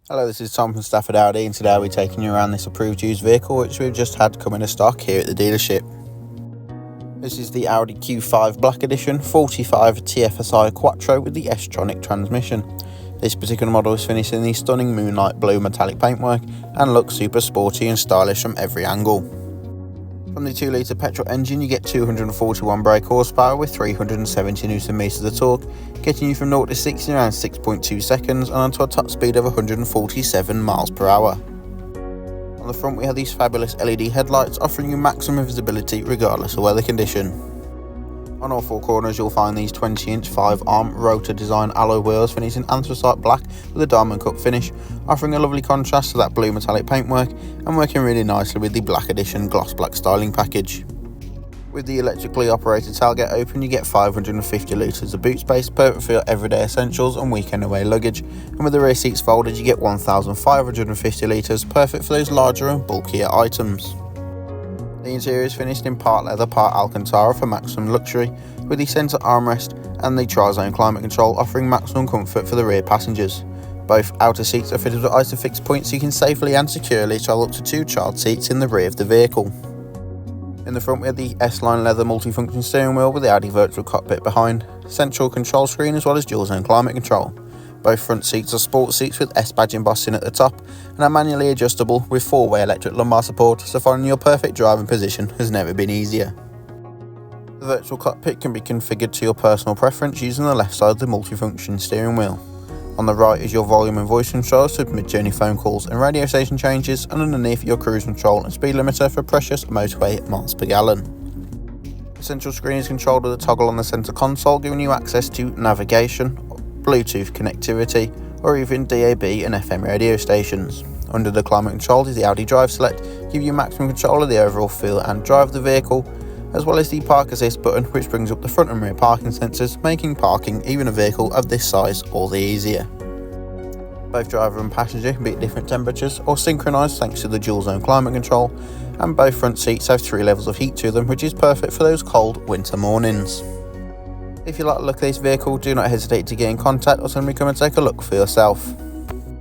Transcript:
Hello, this is Tom from Stafford Audi, and today I'll be taking you around this approved used vehicle which we've just had come into stock here at the dealership. This is the Audi Q5 Black Edition 45 TFSI Quattro with the S-Tronic transmission. This particular model is finished in the stunning moonlight blue metallic paintwork and looks super sporty and stylish from every angle. From the 2-litre petrol engine you get 241 brake horsepower with 370 Nm of torque, getting you from 0 to 60 in around 6.2 seconds and onto a top speed of 147 miles per hour. On the front we have these fabulous LED headlights offering you maximum visibility regardless of weather condition. On all four corners you'll find these 20-inch 5-arm rotor design alloy wheels finished in anthracite black with a diamond cut finish, offering a lovely contrast to that blue metallic paintwork and working really nicely with the Black Edition gloss black styling package. With the electrically operated tailgate open you get 550 litres of boot space, perfect for your everyday essentials and weekend away luggage, and with the rear seats folded you get 1,550 litres, perfect for those larger and bulkier items. The interior is finished in part leather, part Alcantara for maximum luxury, with the centre armrest and the tri-zone climate control offering maximum comfort for the rear passengers. Both outer seats are fitted with Isofix points so you can safely and securely travel up to 2 child seats in the rear of the vehicle. In the front we have the S-Line leather multifunction steering wheel with the Audi virtual cockpit behind, central control screen as well as dual zone climate control. Both front seats are sport seats with S-badge embossing at the top and are manually adjustable with 4-way electric lumbar support, so finding your perfect driving position has never been easier. The virtual cockpit can be configured to your personal preference using the left side of the multifunction steering wheel. On the right is your volume and voice controls to mid-journey phone calls and radio station changes, and underneath your cruise control and speed limiter for precious motorway miles per gallon. The central screen is controlled with a toggle on the centre console, giving you access to navigation, Bluetooth connectivity, or even DAB and FM radio stations. Under the climate control is the Audi Drive Select, giving you maximum control of the overall feel and drive of the vehicle, as well as the Park Assist button which brings up the front and rear parking sensors, making parking even a vehicle of this size all the easier. Both driver and passenger can be at different temperatures or synchronised thanks to the dual zone climate control, and both front seats have 3 levels of heat to them, which is perfect for those cold winter mornings. If you like the look of this vehicle, do not hesitate to get in contact or simply come and take a look for yourself.